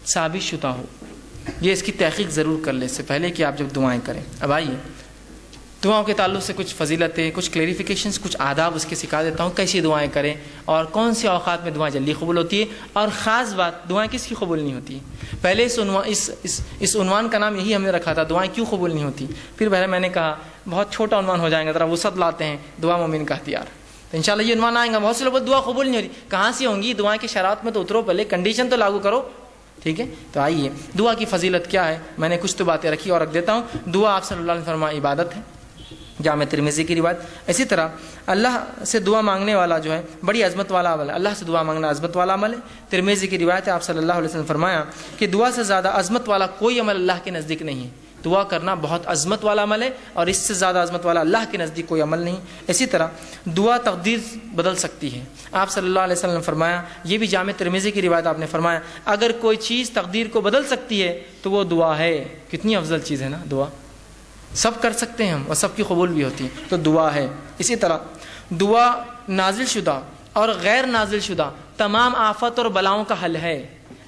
ثابت شدہ ہو. یہ اس کی تحقیق ضرور کر لیں اس سے پہلے کہ آپ جب دعائیں کریں. اب آئیے دعاؤں کے تعلق سے کچھ فضیلتیں، کچھ کلیریفیکیشنز، کچھ آداب اس کے سکھا دیتا ہوں کیسی دعائیں کریں اور کون سے اوقات میں دعائیں جلدی قبول ہوتی ہے. اور خاص بات، دعائیں کس کی قبول نہیں ہوتی. پہلے اس عنوان کا نام یہی ہم نے رکھا تھا، دعائیں کیوں قبول نہیں ہوتی. پھر پہلے میں نے کہا بہت چھوٹا عنوان ہو جائے گا، ذرا وسعت لاتے ہیں، دعا مومن کا ہتھیار. تو انشاءاللہ یہ عنوان آئے گا. بہت سے لوگ دعا قبول نہیں ہوتی، کہاں سے ہوں گی دعائیں کی شرائط میں تو اترو، پہلے کنڈیشن تو لاگو کرو. ٹھیک ہے، تو آئیے دعا کی فضیلت کیا ہے. میں نے کچھ تو باتیں رکھی اور رکھ دیتا ہوں. دعا آپ صلی اللہ علیہ وسلم فرمایا عبادت ہے، جامع ترمذی کی روایت. اسی طرح اللہ سے دعا مانگنے والا جو ہے بڑی عظمت والا عمل ہے. اللہ سے دعا مانگنا عظمت والا عمل ہے. ترمذی کی روایت ہے، آپ صلی اللہ علیہ وسلم فرمایا کہ دعا سے زیادہ عظمت والا کوئی عمل اللہ کے نزدیک نہیں ہے. دعا کرنا بہت عظمت والا عمل ہے اور اس سے زیادہ عظمت والا اللہ کے نزدیک کوئی عمل نہیں. اسی طرح دعا تقدیر بدل سکتی ہے. آپ صلی اللہ علیہ وسلم نے فرمایا، یہ بھی جامع ترمذی کی روایت، آپ نے فرمایا اگر کوئی چیز تقدیر کو بدل سکتی ہے تو وہ دعا ہے. کتنی افضل چیز ہے نا دعا. سب کر سکتے ہیں ہم اور سب کی قبول بھی ہوتی ہے، تو دعا ہے. اسی طرح دعا نازل شدہ اور غیر نازل شدہ تمام آفت اور بلاؤں کا حل ہے.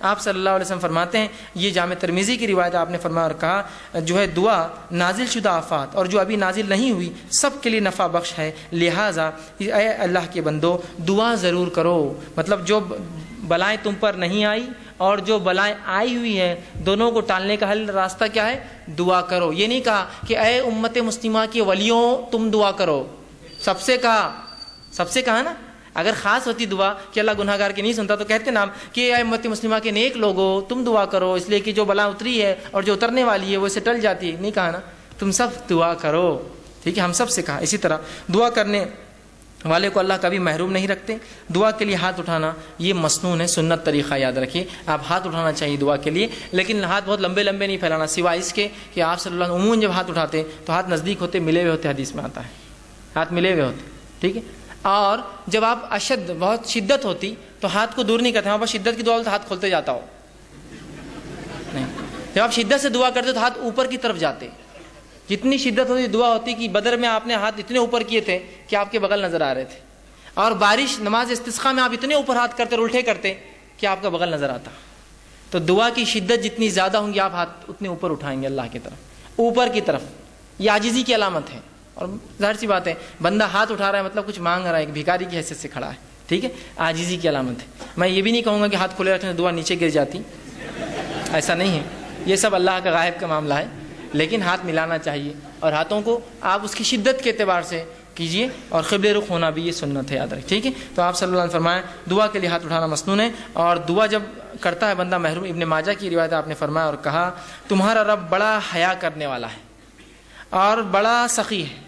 آپ صلی اللہ علیہ وسلم فرماتے ہیں، یہ جامع ترمذی کی روایت، آپ نے فرمایا اور کہا جو ہے دعا نازل شدہ آفات اور جو ابھی نازل نہیں ہوئی سب کے لیے نفع بخش ہے. لہٰذا اے اللہ کے بندو دعا ضرور کرو. مطلب جو بلائیں تم پر نہیں آئی اور جو بلائیں آئی ہوئی ہیں دونوں کو ٹالنے کا حل راستہ کیا ہے؟ دعا کرو. یہ نہیں کہا کہ اے امت مسلمہ کے ولیوں تم دعا کرو، سب سے کہا نا. اگر خاص ہوتی دعا کہ اللہ گناہ گار کی نہیں سنتا تو کہتے نا کہ اے امت مسلمہ کے نیک لوگوں تم دعا کرو، اس لیے کہ جو بلا اتری ہے اور جو اترنے والی ہے وہ اسے ٹل جاتی ہے. نہیں کہا نا، تم سب دعا کرو. ٹھیک ہے، ہم سب سے کہا. اسی طرح دعا کرنے والے کو اللہ کبھی محروم نہیں رکھتے. دعا کے لیے ہاتھ اٹھانا یہ مسنون ہے، سنت طریقہ یاد رکھیے. آپ ہاتھ اٹھانا چاہیے دعا کے لیے، لیکن ہاتھ بہت لمبے لمبے نہیں پھیلانا، سوائے اس کے کہ آپ صلی اللہ علیہ وسلم عموماً جب ہاتھ اٹھاتے تو ہاتھ نزدیک ہوتے، ملے ہوئے ہوتے. حدیث میں آتا ہے ہاتھ ملے ہوئے ہوتے. ٹھیک ہے، اور جب آپ بہت شدت ہوتی تو ہاتھ کو دور نہیں کرتے. ہمارے پاس شدت کی دعا تو ہاتھ کھولتے جاتا ہو نہیں. جب آپ شدت سے دعا کرتے تو ہاتھ اوپر کی طرف جاتے. جتنی شدت ہوتی دعا ہوتی کہ بدر میں آپ نے ہاتھ اتنے اوپر کیے تھے کہ آپ کے بغل نظر آ رہے تھے، اور بارش نماز استسقاء میں آپ اتنے اوپر ہاتھ کرتے اور الٹے کرتے کہ آپ کا بغل نظر آتا. تو دعا کی شدت جتنی زیادہ ہوں گی آپ ہاتھ اتنے اوپر اٹھائیں گے اللہ کی طرف، اوپر کی طرف. یہ عاجزی کی علامت ہے. اور ظاہر سی بات ہے بندہ ہاتھ اٹھا رہا ہے مطلب کچھ مانگ رہا ہے، ایک بھکاری کی حیثیت سے کھڑا ہے. ٹھیک ہے، عاجزی کی علامت ہے. میں یہ بھی نہیں کہوں گا کہ ہاتھ کھلے رکھنے دعا نیچے گر جاتی، ایسا نہیں ہے. یہ سب اللہ کا غائب کا معاملہ ہے. لیکن ہاتھ ملانا چاہیے اور ہاتھوں کو آپ اس کی شدت کے اعتبار سے کیجئے، اور قبلے رخ ہونا بھی یہ سنت ہے، یاد رکھیں. ٹھیک ہے، تو آپ صلی اللہ علیہ وسلم فرمایا دعا کے لیے ہاتھ اٹھانا مسنون ہے. اور دعا جب کرتا ہے بندہ محروم. ابن ماجہ کی روایت آپ نے فرمایا اور کہا تمہارا رب بڑا حیا کرنے والا ہے اور بڑا سخی ہے،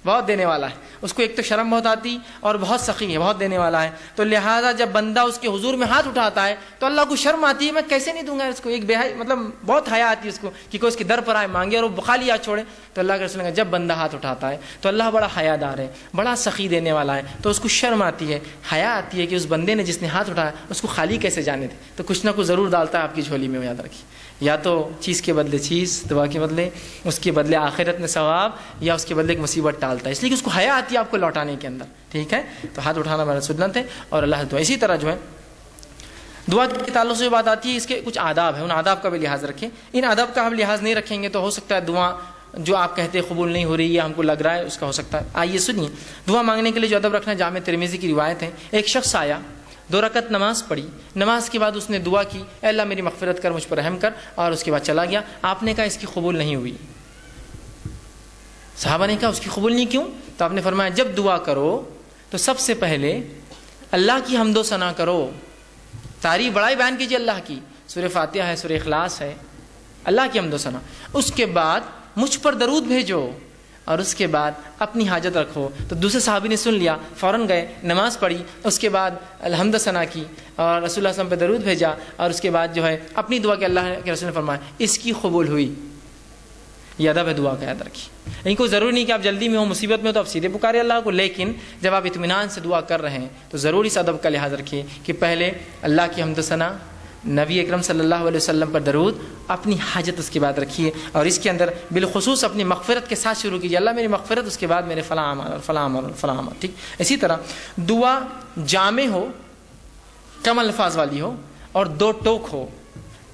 بہت دینے والا ہے. اس کو ایک تو شرم بہت آتی اور بہت سخی ہے، بہت دینے والا ہے. تو لہٰذا جب بندہ اس کے حضور میں ہاتھ اٹھاتا ہے تو اللہ کو شرم آتی ہے، میں کیسے نہیں دوں گا اس کو. ایک بے حیا مطلب بہت حیا آتی ہے اس کو کہ کوئی اس کے در پر آئے مانگے اور وہ خالی ہاتھ چھوڑے. تو اللہ کے رسول نے جب بندہ ہاتھ اٹھاتا ہے تو اللہ بڑا حیا دار ہے، بڑا سخی دینے والا ہے. تو اس کو شرم آتی ہے، حیا آتی ہے کہ اس بندے نے جس نے ہاتھ اٹھایا اس کو خالی کیسے جانے دے. تو کچھ نہ کچھ ضرور ڈالتا ہے آپ کی جھولی میں، یاد رکھیے. یا تو چیز کے بدلے چیز، دعا کے بدلے، اس کے بدلے آخرت میں ثواب، یا اس کے بدلے ایک مصیبت ٹالتا ہے، اس لیے کہ اس کو حیا آتی ہے آپ کو لوٹانے کے اندر. ٹھیک ہے، تو ہاتھ اٹھانا میرا سنت ہے اور اللہ دعا. اسی طرح جو ہے دعا کے تعلق سے بات آتی ہے، اس کے کچھ آداب ہیں، ان آداب کا بھی لحاظ رکھیں. ان آداب کا ہم لحاظ نہیں رکھیں گے تو ہو سکتا ہے دعا جو آپ کہتے ہیں قبول نہیں ہو رہی ہے، ہم کو لگ رہا ہے اس کا ہو سکتا ہے. آئیے سنیے دعا مانگنے کے لیے جو ادب رکھنا ہے. جامع ترمذی کی روایت ہے، ایک شخص آیا، 2 رکعت نماز پڑھی، نماز کے بعد اس نے دعا کی اے اللہ میری مغفرت کر، مجھ پر رحم کر، اور اس کے بعد چلا گیا. آپ نے کہا اس کی قبول نہیں ہوئی. صحابہ نے کہا اس کی قبول نہیں کیوں؟ تو آپ نے فرمایا جب دعا کرو تو سب سے پہلے اللہ کی حمد و ثنا کرو، تعریف بڑائی بیان کیجیے اللہ کی. سورہ فاتحہ ہے، سورہ اخلاص ہے، اللہ کی حمد و ثنا. اس کے بعد مجھ پر درود بھیجو اور اس کے بعد اپنی حاجت رکھو. تو دوسرے صحابی نے سن لیا، فوراً گئے، نماز پڑھی، اس کے بعد الحمد ثنا کی اور رسول اللہ صلی اللہ علیہ وسلم پہ درود بھیجا، اور اس کے بعد جو ہے اپنی دعا کہ اللہ کے رسول نے فرمایا اس کی قبول ہوئی. یہ ادب ہے دعا کا، یاد رکھیے. یعنی کوئی ضروری نہیں کہ آپ جلدی میں ہو، مصیبت میں ہو تو آپ سیدھے پکارے اللہ کو، لیکن جب آپ اطمینان سے دعا کر رہے ہیں تو ضرور اس ادب کا لحاظ رکھیے کہ پہلے اللہ کی حمد و ثنا، نبی اکرم صلی اللہ علیہ وسلم پر درود، اپنی حاجت اس کے بعد رکھیے، اور اس کے اندر بالخصوص اپنی مغفرت کے ساتھ شروع کیجیے. اللہ میری مغفرت، اس کے بعد میرے فلاں عمل اور فلاں عمل اور فلاں عمل. ٹھیک. اسی طرح دعا جامع ہو، کم الفاظ والی ہو اور 2 ٹوک ہو.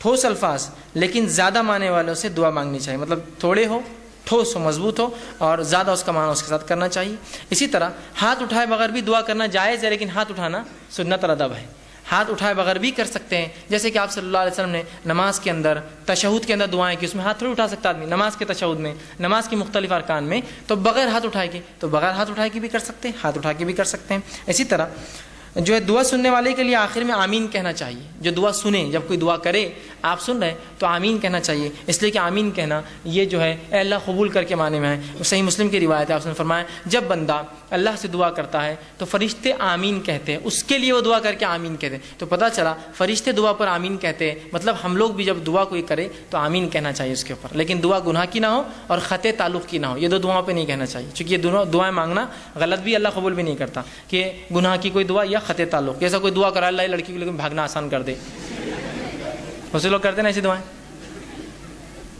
ٹھوس الفاظ لیکن زیادہ معنی والوں سے دعا مانگنی چاہیے، مطلب تھوڑے ہو، ٹھوس ہو، مضبوط ہو اور زیادہ اس کا معنی اس کے ساتھ کرنا چاہیے۔ اسی طرح ہاتھ اٹھائے بغیر بھی دعا کرنا جائز ہے، لیکن ہاتھ اٹھانا سنت اور ادب ہے۔ ہاتھ اٹھائے بغیر بھی کر سکتے ہیں، جیسے کہ آپ صلی اللہ علیہ وسلم نے نماز کے اندر تشہد کے اندر دعائیں کی، اس میں ہاتھ تھوڑی اٹھا سکتا آدمی، نماز کے تشہد میں، نماز کی مختلف ارکان میں، تو بغیر ہاتھ اٹھائے کے، تو بغیر ہاتھ اٹھائے کے بھی کر سکتے ہیں، ہاتھ اٹھا کے بھی کر سکتے ہیں۔ اسی طرح جو ہے دعا سننے والے کے لیے آخر میں آمین کہنا چاہیے، جو دعا سنے، جب کوئی دعا کرے آپ سن رہے تو آمین کہنا چاہیے، اس لیے کہ آمین کہنا یہ جو ہے اے اللہ قبول کر کے معنی میں ہے۔ صحیح مسلم کی روایت ہے، آپ نے فرمایا جب بندہ اللہ سے دعا کرتا ہے تو فرشتے آمین کہتے ہیں، اس کے لیے وہ دعا کر کے آمین کہتے ہیں۔ تو پتہ چلا فرشتے دعا پر آمین کہتے ہیں، مطلب ہم لوگ بھی جب دعا کوئی کرے تو آمین کہنا چاہیے اس کے اوپر، لیکن دعا گناہ کی نہ ہو اور خطے تعلق کی نہ ہو، یہ دو دعاؤں پہ نہیں کہنا چاہیے، چونکہ یہ دونوں دعائیں مانگنا غلط بھی، اللہ قبول بھی نہیں کرتا، کہ گناہ کی کوئی دعا یا خطے تعلق، جیسا کوئی دعا کرا اللہ لڑکی کو لیکن بھاگنا آسان کر دے، بہت سے لوگ کرتے ہیں نا ایسی دعائیں،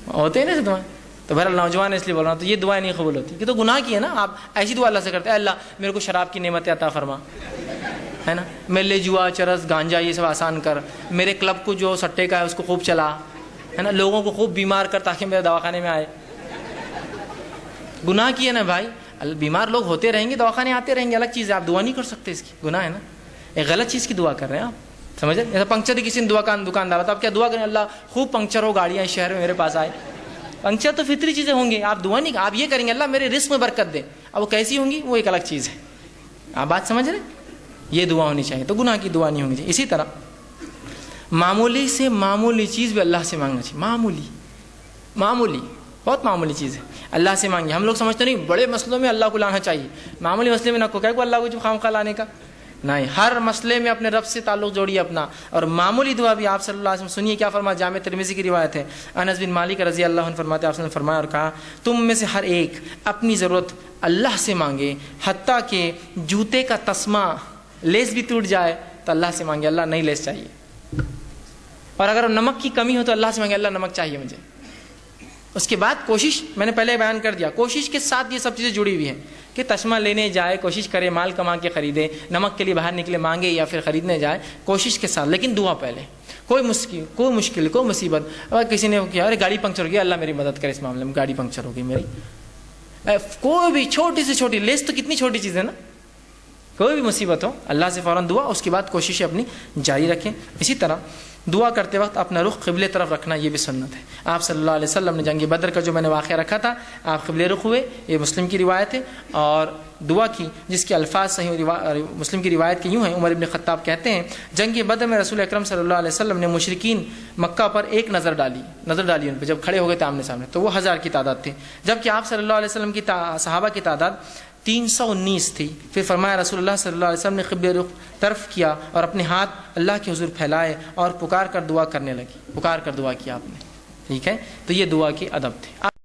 ہوتے ہیں نا ایسی دعائیں، تو بہرحال نوجوان اس لیے بول رہا ہوں، تو یہ دعائیں نہیں قبول ہوتی، کہ تو گناہ کی ہے نا۔ آپ ایسی دعا اللہ سے کرتے ہیں اللہ میرے کو شراب کی نعمت عطا فرما، ہے نا، میرے لیے جوا چرس گانجا یہ سب آسان کر، میرے کلب کو جو سٹے کا ہے اس کو خوب چلا، ہے نا، لوگوں کو خوب بیمار کر تاکہ میرے دواخانے میں آئے۔ گناہ کی ہے نا بھائی، بیمار لوگ ہوتے رہیں گے، دواخانے آتے رہیں گے، الگ چیز ہے، آپ دعا نہیں کر سکتے، اس کی گناہ ہے نا، ایک غلط چیز کی دعا کر رہے ہیں آپ، سمجھ رہے؟ جیسا پنکچر کی کسی نے دکاندار تو آپ کیا دعا کریں اللہ خوب پنکچر ہو گاڑیاں اس شہر میں میرے پاس آئے، پنکچر تو فطری چیزیں ہوں گی، آپ دعا نہیں، آپ یہ کریں گے اللہ میرے رزق میں برکت دے، اب وہ کیسی ہوں گی وہ ایک الگ چیز ہے، آپ بات سمجھ رہے؟ یہ دعا ہونی چاہیے، تو گناہ کی دعا نہیں ہونی چاہیے۔ اسی طرح معمولی سے معمولی چیز بھی اللہ سے مانگنا چاہیے، معمولی بہت معمولی چیز ہے اللہ سے مانگی، ہم لوگ سمجھتے نہیں بڑے مسئلوں میں اللہ کو لانا چاہیے، معمولی مسئلے میں نہ کو اللہ کو جو خواہ لانے کا نہیں، ہر مسئلے میں اپنے رب سے تعلق جوڑیے اپنا، اور معمولی دعا بھی آپ صلی اللہ علیہ وسلم سنیے کیا فرمایا، جامع ترمذی کی روایت ہے، انس بن مالک رضی اللہ عنہ فرماتے ہیں آپ نے فرمایا اور کہا تم میں سے ہر ایک اپنی ضرورت اللہ سے مانگے، حتیٰ کہ جوتے کا تسمہ لیس بھی ٹوٹ جائے تو اللہ سے مانگے، اللہ نہیں لیس چاہیے، اور اگر نمک کی کمی ہو تو اللہ سے مانگے اللہ نمک چاہیے مجھے۔ اس کے بعد کوشش، میں نے پہلے بیان کر دیا، کوشش کے ساتھ یہ سب چیزیں جڑی ہوئی ہیں کہ تسمہ لینے جائے، کوشش کرے مال کما کے خریدے، نمک کے لیے باہر نکلے مانگے یا پھر خریدنے جائے، کوشش کے ساتھ، لیکن دعا پہلے۔ کوئی مشکل کوئی مصیبت، اگر کسی نے کیا ارے گاڑی پنکچر ہو گیا اللہ میری مدد کرے اس معاملے میں، گاڑی پنکچر ہو گئی میری، کوئی بھی چھوٹی سے چھوٹی لیس تو کتنی چھوٹی چیز ہے نا، کوئی بھی مصیبت ہو اللہ سے فوراً دعا، اس کے بعد کوششیں اپنی جاری رکھیں۔ اسی طرح دعا کرتے وقت اپنا رخ قبلے طرف رکھنا یہ بھی سنت ہے، آپ صلی اللہ علیہ وسلم نے جنگ بدر کا جو میں نے واقعہ رکھا تھا آپ قبلے رخ ہوئے، یہ مسلم کی روایت ہے، اور دعا کی جس کے الفاظ صحیح مسلم کی روایت کے یوں ہیں، عمر ابن خطاب کہتے ہیں جنگ بدر میں رسول اکرم صلی اللہ علیہ وسلم نے مشرکین مکہ پر ایک نظر ڈالی ان پہ، جب کھڑے ہو گئے تھے آمنے سامنے تو وہ 1000 کی تعداد تھی، جبکہ آپ صلی اللہ علیہ وسلم کی صحابہ کی تعداد 319 تھی۔ پھر فرمایا رسول اللہ صلی اللہ علیہ وسلم نے قبلے رخ طرف کیا اور اپنے ہاتھ اللہ کے حضور پھیلائے اور پکار کر دعا کرنے لگی، پکار کر دعا کیا آپ نے، ٹھیک ہے، تو یہ دعا کی ادب تھے۔